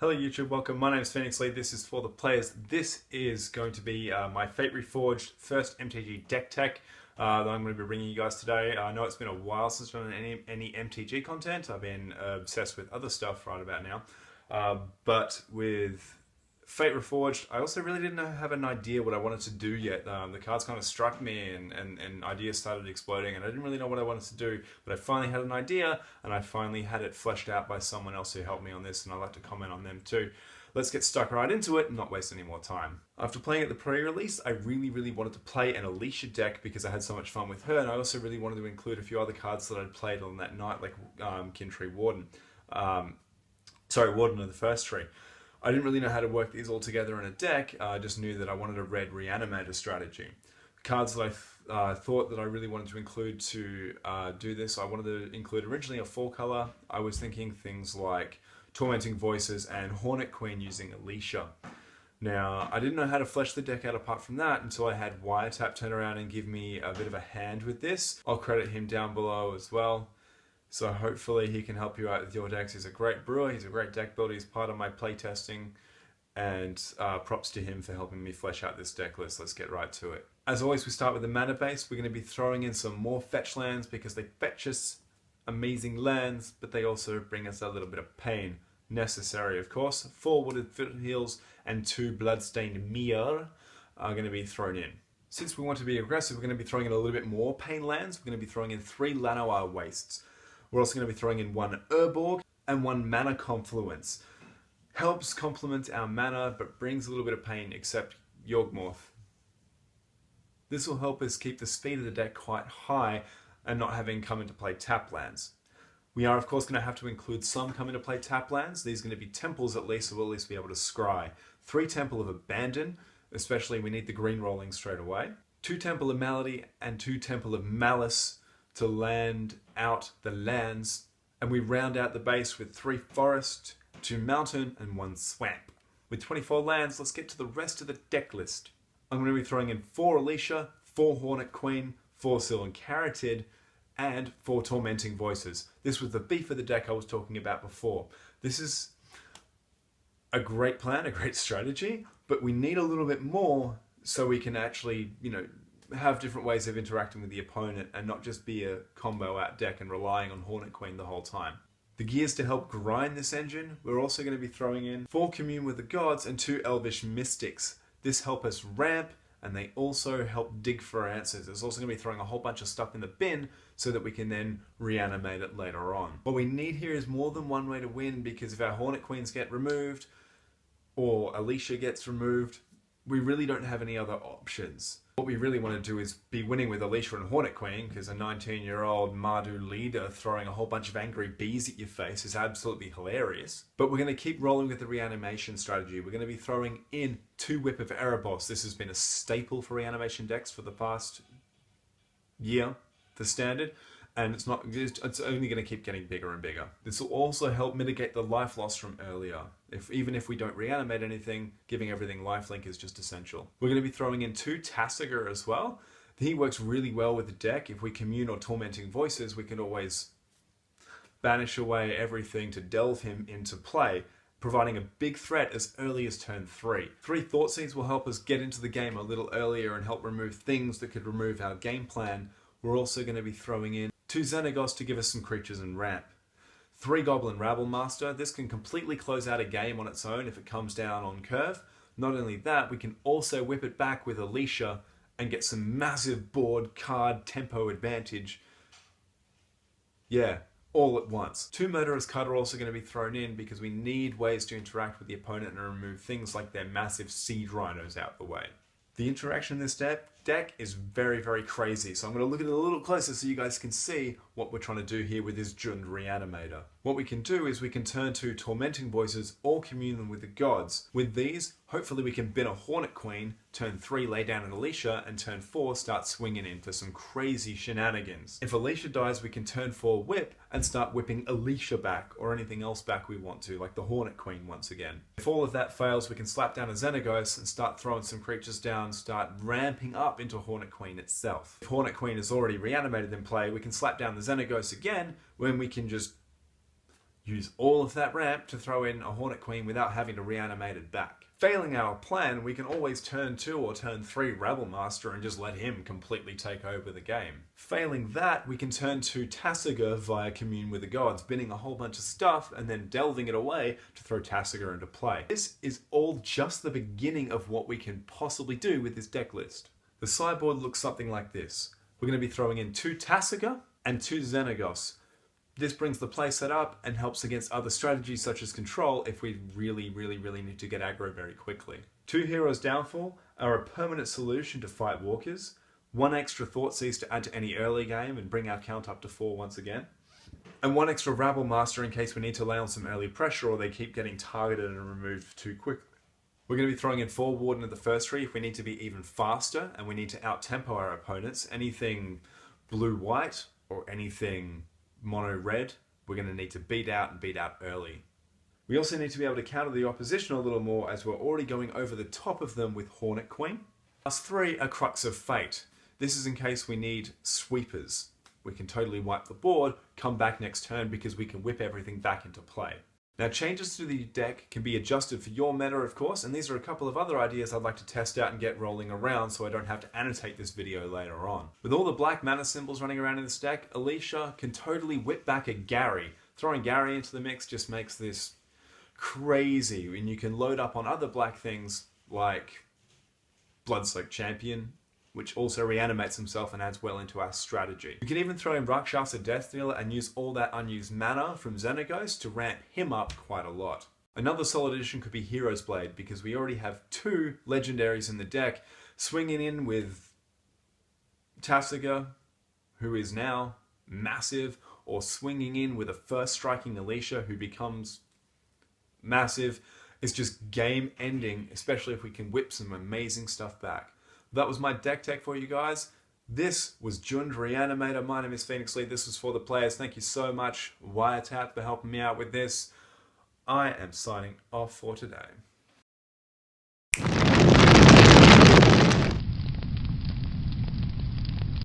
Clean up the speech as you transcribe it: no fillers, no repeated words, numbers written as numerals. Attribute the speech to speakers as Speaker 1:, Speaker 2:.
Speaker 1: Hello YouTube, welcome. My name is Phoenix Lee. This is for the players. This is going to be my Fate Reforged first MTG deck tech that I'm going to be bringing you guys today. I know it's been a while since I've done any MTG content. I've been obsessed with other stuff right about now. But with Fate Reforged, I also really didn't have an idea what I wanted to do yet. The cards kind of struck me and ideas started exploding and I didn't really know what I wanted to do, but I finally had an idea and I finally had it fleshed out by someone else who helped me on this, and I'd like to comment on them too. Let's get stuck right into it and not waste any more time. After playing at the pre-release, I really wanted to play an Alesha deck because I had so much fun with her, and I also really wanted to include a few other cards that I'd played on that night, like Kintree Warden. Warden of the First Tree. I didn't really know how to work these all together in a deck. I just knew that I wanted a red Reanimator strategy. Cards that I thought that I really wanted to include to do this, I wanted to include originally a 4-color. I was thinking things like Tormenting Voices and Hornet Queen using Alesha. Now, I didn't know how to flesh the deck out apart from that until I had Wiretap turn around and give me a bit of a hand with this. I'll credit him down below as well. So hopefully he can help you out with your decks. He's a great brewer, he's a great deck builder, he's part of my playtesting, and props to him for helping me flesh out this deck list. Let's get right to it. As always, we start with the mana base. We're going to be throwing in some more fetch lands because they fetch us amazing lands, but they also bring us a little bit of pain. Necessary, of course. 4 Wooded Foothills and 2 Bloodstained Mire are going to be thrown in. Since we want to be aggressive, we're going to be throwing in a little bit more pain lands. We're going to be throwing in 3 llanowar wastes. We're also going to be throwing in 1 urborg and 1 mana confluence. Helps complement our mana, but brings a little bit of pain, except Yawgmoth. This will help us keep the speed of the deck quite high and not having come into play tap lands. We are of course going to have to include some come into play tap lands. These are going to be temples at least, so we'll at least be able to scry. 3 Temple of Abandon, especially we need the green rolling straight away. 2 Temple of Malady and 2 Temple of Malice to land out the lands, and we round out the base with 3 forest, 2 mountain and 1 swamp. With 24 lands, let's get to the rest of the deck list. I'm going to be throwing in 4 Alesha, 4 Hornet Queen, 4 Sylvan caryatid, and 4 Tormenting Voices. This was the beef of the deck I was talking about before. This is a great plan, a great strategy, but we need a little bit more so we can actually, have different ways of interacting with the opponent and not just be a combo out deck and relying on Hornet Queen the whole time. The gears to help grind this engine, we're also going to be throwing in 4 Commune with the Gods and 2 Elvish Mystics. This help us ramp, and they also help dig for answers. There's also going to be throwing a whole bunch of stuff in the bin so that we can then reanimate it later on. What we need here is more than one way to win, because if our Hornet Queens get removed or Alesha gets removed, we really don't have any other options. What we really want to do is be winning with Alesha and Hornet Queen, because a 19-year-old Mardu leader throwing a whole bunch of angry bees at your face is absolutely hilarious. But we're going to keep rolling with the reanimation strategy. We're going to be throwing in 2 Whip of Erebos. This has been a staple for reanimation decks for the past year, the standard. And it's only going to keep getting bigger and bigger. This will also help mitigate the life loss from earlier. Even if we don't reanimate anything, giving everything lifelink is just essential. We're going to be throwing in 2 Tasigur as well. He works really well with the deck. If we commune or Tormenting Voices, we can always banish away everything to delve him into play, providing a big threat as early as turn 3. 3 thoughtseize will help us get into the game a little earlier and help remove things that could remove our game plan. We're also going to be throwing in 2 Xenagos to give us some creatures and ramp. 3 Goblin Rabblemaster. This can completely close out a game on its own if it comes down on curve. Not only that, we can also whip it back with Alesha and get some massive board card tempo advantage. Yeah, all at once. 2 Murderous card are also going to be thrown in because we need ways to interact with the opponent and remove things like their massive siege rhinos out the way. The interaction in this deck is very crazy, so I'm going to look at it a little closer so you guys can see what we're trying to do here with this Jund Reanimator. What we can do is we can turn to Tormenting Voices or commune with the gods. With these, hopefully we can bin a Hornet Queen, turn 3 lay down an Alesha, and turn 4 start swinging in for some crazy shenanigans. If Alesha dies, we can turn 4 whip and start whipping Alesha back, or anything else back we want to, like the Hornet Queen once again. If all of that fails, we can slap down a Xenagos and start throwing some creatures down, start ramping up into Hornet Queen itself. If Hornet Queen is already reanimated in play, we can slap down the Xenagos again, when we can just Use all of that ramp to throw in a Hornet Queen without having to reanimate it back. Failing our plan, we can always turn 2 or turn 3 Rabblemaster and just let him completely take over the game. Failing that, we can turn to Tasigur via Commune with the Gods, binning a whole bunch of stuff and then delving it away to throw Tasigur into play. This is all just the beginning of what we can possibly do with this deck list. The sideboard looks something like this. We're going to be throwing in 2 Tasigur and 2 Xenagos. This brings the playset up and helps against other strategies such as control if we really need to get aggro very quickly. 2 Heroes Downfall are a permanent solution to fight walkers, 1 extra thoughtseize to add to any early game and bring our count up to 4 once again, and 1 extra rabblemaster in case we need to lay on some early pressure or they keep getting targeted and removed too quickly. We're going to be throwing in 4 Warden at the first tree if we need to be even faster and we need to out-tempo our opponents. Anything blue-white or anything mono-red, we're going to need to beat out and beat out early. We also need to be able to counter the opposition a little more as we're already going over the top of them with Hornet Queen. Last 3 are Crux of Fate. This is in case we need sweepers. We can totally wipe the board, come back next turn because we can whip everything back into play. Now changes to the deck can be adjusted for your meta of course, and these are a couple of other ideas I'd like to test out and get rolling around so I don't have to annotate this video later on. With all the black mana symbols running around in this deck, Alesha can totally whip back a Gary. Throwing Gary into the mix just makes this crazy, and you can load up on other black things like Bloodsoaked Champion, which also reanimates himself and adds well into our strategy. We can even throw in Rakshasa Death Dealer and use all that unused mana from Xenagos to ramp him up quite a lot. Another solid addition could be Hero's Blade, because we already have 2 legendaries in the deck, swinging in with Tasigur, who is now massive, or swinging in with a first striking Alesha who becomes massive. It's just game ending, especially if we can whip some amazing stuff back. That was my deck tech for you guys. This was Jund Reanimator. My name is Phoenix Lee. This was for the players. Thank you so much, Wiretap, for helping me out with this. I am signing off for today.